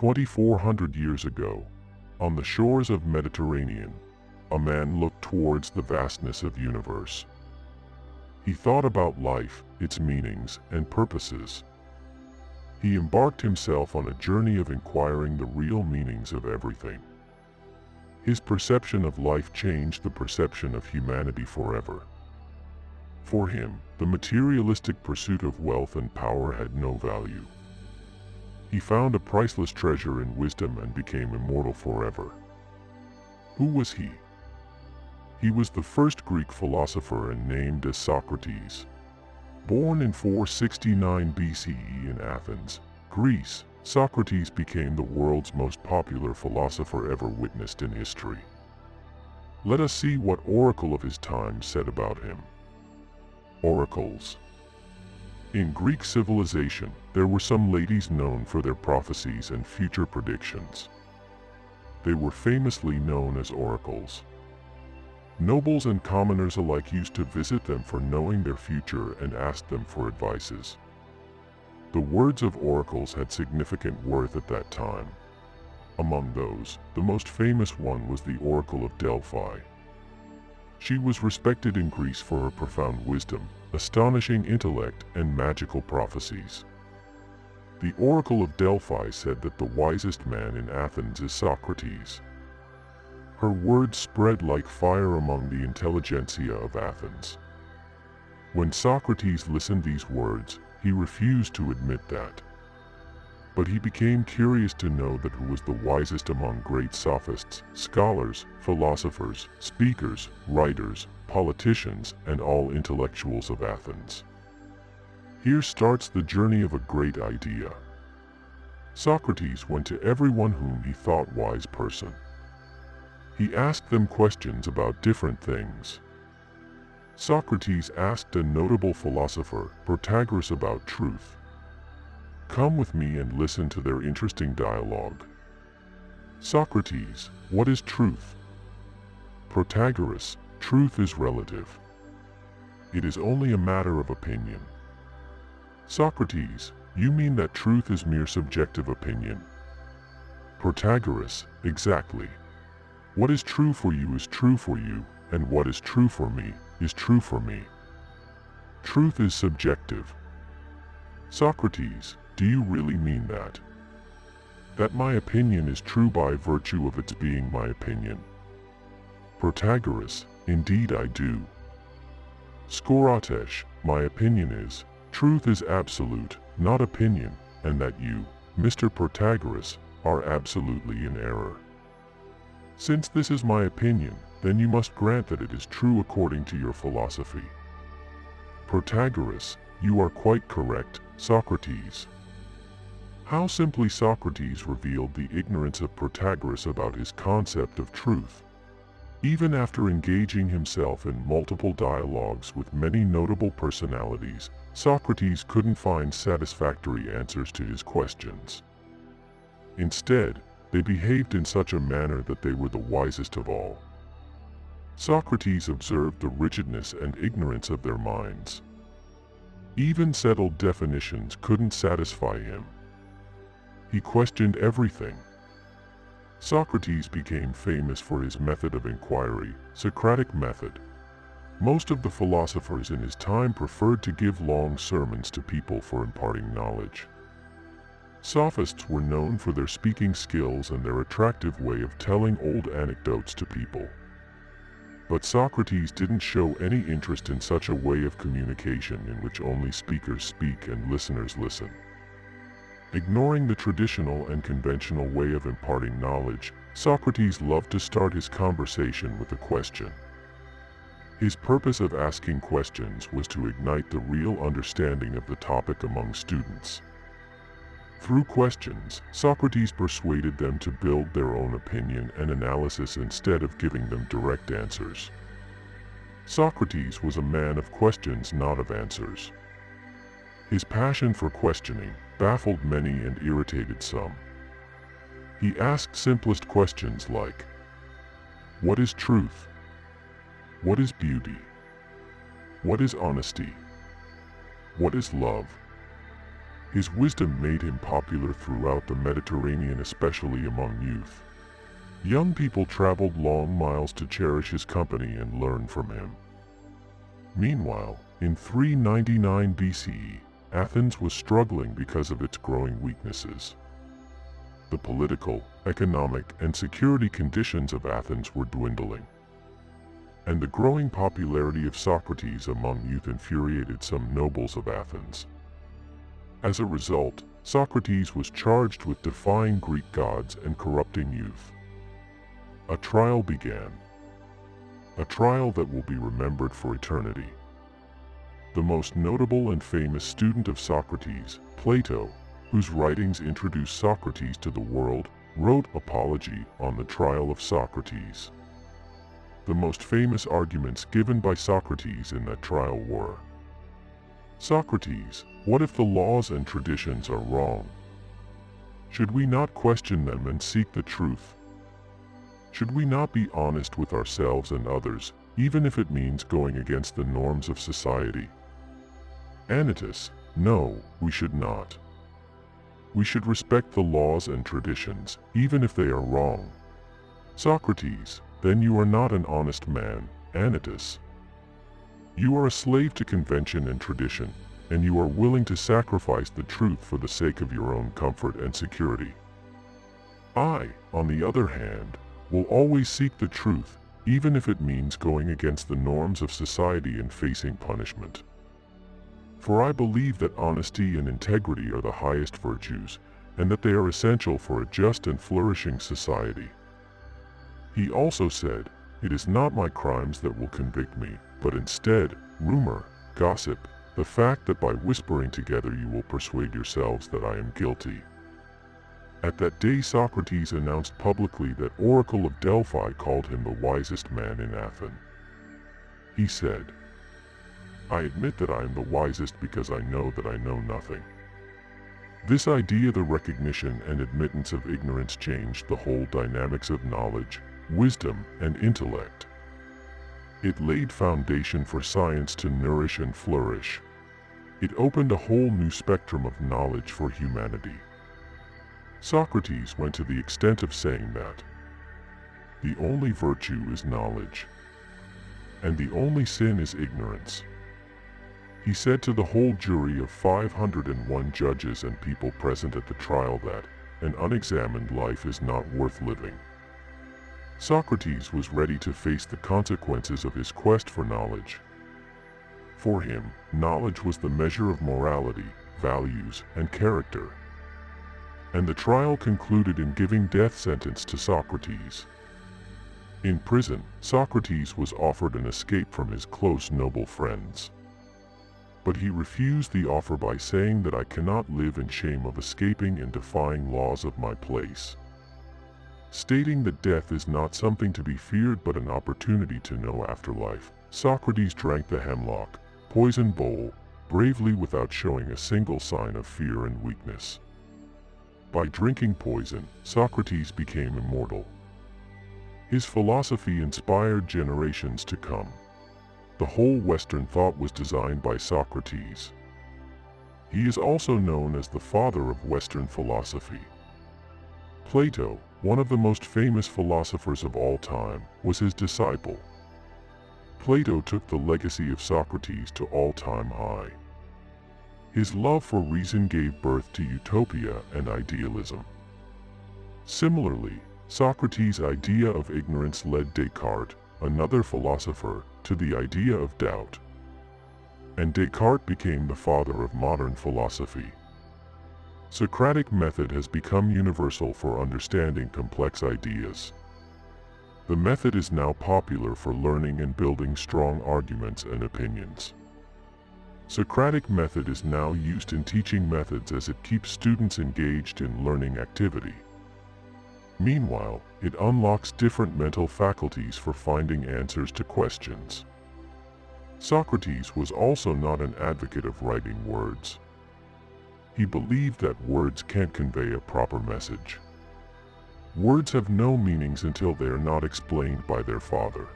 2,400 years ago, on the shores of Mediterranean, a man looked towards the vastness of universe. He thought about life, its meanings and purposes. He embarked himself on a journey of inquiring the real meanings of everything. His perception of life changed the perception of humanity forever. For him, the materialistic pursuit of wealth and power had no value. He found a priceless treasure in wisdom and became immortal forever. Who was he? He was the first Greek philosopher and named as Socrates. Born in 469 BCE in Athens, Greece, Socrates became the world's most popular philosopher ever witnessed in history. Let us see what oracle of his time said about him. Oracles. In Greek civilization, there were some ladies known for their prophecies and future predictions. They were famously known as oracles. Nobles and commoners alike used to visit them for knowing their future and ask them for advices. The words of oracles had significant worth at that time. Among those, the most famous one was the Oracle of Delphi. She was respected in Greece for her profound wisdom, astonishing intellect, and magical prophecies. The Oracle of Delphi said that the wisest man in Athens is Socrates. Her words spread like fire among the intelligentsia of Athens. When Socrates listened to these words, he refused to admit that. But he became curious to know that who was the wisest among great sophists, scholars, philosophers, speakers, writers, politicians, and all intellectuals of Athens. Here starts the journey of a great idea. Socrates went to everyone whom he thought wise person. He asked them questions about different things. Socrates asked a notable philosopher, Protagoras, about truth. Come with me and listen to their interesting dialogue. Socrates, what is truth? Protagoras, truth is relative. It is only a matter of opinion. Socrates, you mean that truth is mere subjective opinion? Protagoras, exactly. What is true for you is true for you, and what is true for me is true for me. Truth is subjective. Socrates, do you really mean that? That my opinion is true by virtue of its being my opinion? Protagoras, indeed I do. Socrates, my opinion is, truth is absolute, not opinion, and that you, Mr. Protagoras, are absolutely in error. Since this is my opinion, then you must grant that it is true according to your philosophy. Protagoras, you are quite correct, Socrates. How simply Socrates revealed the ignorance of Protagoras about his concept of truth. Even after engaging himself in multiple dialogues with many notable personalities, Socrates couldn't find satisfactory answers to his questions. Instead, they behaved in such a manner that they were the wisest of all. Socrates observed the rigidness and ignorance of their minds. Even settled definitions couldn't satisfy him. He questioned everything. Socrates became famous for his method of inquiry, Socratic method. Most of the philosophers in his time preferred to give long sermons to people for imparting knowledge. Sophists were known for their speaking skills and their attractive way of telling old anecdotes to people. But Socrates didn't show any interest in such a way of communication in which only speakers speak and listeners listen. Ignoring the traditional and conventional way of imparting knowledge, Socrates loved to start his conversation with a question. His purpose of asking questions was to ignite the real understanding of the topic among students. Through questions, Socrates persuaded them to build their own opinion and analysis instead of giving them direct answers. Socrates was a man of questions, not of answers. His passion for questioning baffled many and irritated some. He asked simplest questions like, what is truth? What is beauty? What is honesty? What is love? His wisdom made him popular throughout the Mediterranean, especially among youth. Young people traveled long miles to cherish his company and learn from him. Meanwhile, in 399 BCE, Athens was struggling because of its growing weaknesses. The political, economic, and security conditions of Athens were dwindling. And the growing popularity of Socrates among youth infuriated some nobles of Athens. As a result, Socrates was charged with defying Greek gods and corrupting youth. A trial began. A trial that will be remembered for eternity. The most notable and famous student of Socrates, Plato, whose writings introduced Socrates to the world, wrote Apology on the trial of Socrates. The most famous arguments given by Socrates in that trial were: Socrates, what if the laws and traditions are wrong? Should we not question them and seek the truth? Should we not be honest with ourselves and others, even if it means going against the norms of society? Anytus, no, we should not. We should respect the laws and traditions, even if they are wrong. Socrates, then you are not an honest man, Anytus. You are a slave to convention and tradition, and you are willing to sacrifice the truth for the sake of your own comfort and security. I, on the other hand, will always seek the truth, even if it means going against the norms of society and facing punishment. For I believe that honesty and integrity are the highest virtues, and that they are essential for a just and flourishing society. He also said, it is not my crimes that will convict me, but instead, rumor, gossip, the fact that by whispering together you will persuade yourselves that I am guilty. At that day Socrates announced publicly that Oracle of Delphi called him the wisest man in Athens. He said, I admit that I am the wisest because I know that I know nothing. This idea, the recognition and admittance of ignorance, changed the whole dynamics of knowledge, wisdom, and intellect. It laid foundation for science to nourish and flourish. It opened a whole new spectrum of knowledge for humanity. Socrates went to the extent of saying that the only virtue is knowledge, and the only sin is ignorance. He said to the whole jury of 501 judges and people present at the trial that an unexamined life is not worth living. Socrates was ready to face the consequences of his quest for knowledge. For him, knowledge was the measure of morality, values, and character. And the trial concluded in giving death sentence to Socrates. In prison, Socrates was offered an escape from his close noble friends. But he refused the offer by saying that I cannot live in shame of escaping and defying laws of my place. Stating that death is not something to be feared but an opportunity to know afterlife, Socrates drank the hemlock, poison bowl, bravely without showing a single sign of fear and weakness. By drinking poison, Socrates became immortal. His philosophy inspired generations to come. The whole Western thought was designed by Socrates. He is also known as the father of Western philosophy. Plato, one of the most famous philosophers of all time, was his disciple. Plato took the legacy of Socrates to all-time high. His love for reason gave birth to utopia and idealism. Similarly, Socrates' idea of ignorance led Descartes, another philosopher, to the idea of doubt. And Descartes became the father of modern philosophy. Socratic method has become universal for understanding complex ideas. The method is now popular for learning and building strong arguments and opinions. Socratic method is now used in teaching methods as it keeps students engaged in learning activity. Meanwhile, it unlocks different mental faculties for finding answers to questions. Socrates was also not an advocate of writing words. He believed that words can't convey a proper message. Words have no meanings until they are not explained by their father.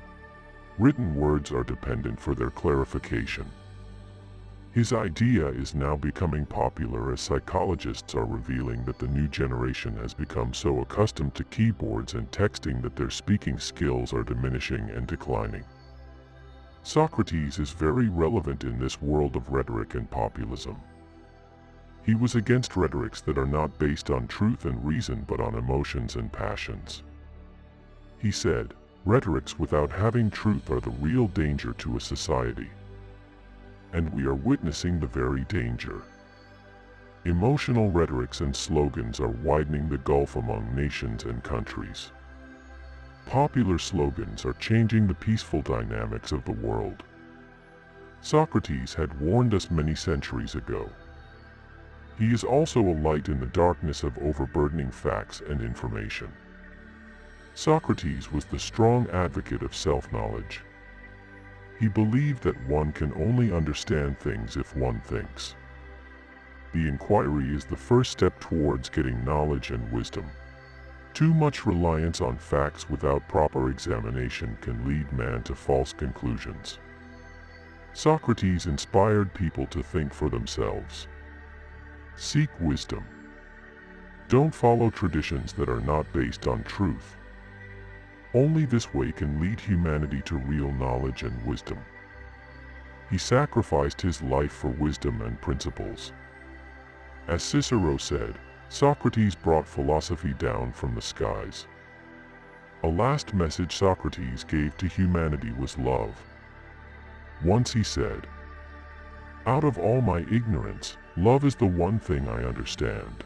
Written words are dependent for their clarification. His idea is now becoming popular as psychologists are revealing that the new generation has become so accustomed to keyboards and texting that their speaking skills are diminishing and declining. Socrates is very relevant in this world of rhetoric and populism. He was against rhetorics that are not based on truth and reason but on emotions and passions. He said, "Rhetorics without having truth are the real danger to a society." And we are witnessing the very danger. Emotional rhetorics and slogans are widening the gulf among nations and countries. Popular slogans are changing the peaceful dynamics of the world. Socrates had warned us many centuries ago. He is also a light in the darkness of overburdening facts and information. Socrates was the strong advocate of self-knowledge. He believed that one can only understand things if one thinks. The inquiry is the first step towards getting knowledge and wisdom. Too much reliance on facts without proper examination can lead man to false conclusions. Socrates inspired people to think for themselves. Seek wisdom. Don't follow traditions that are not based on truth. Only this way can lead humanity to real knowledge and wisdom. He sacrificed his life for wisdom and principles. As Cicero said, Socrates brought philosophy down from the skies. A last message Socrates gave to humanity was love. Once he said, "Out of all my ignorance, love is the one thing I understand."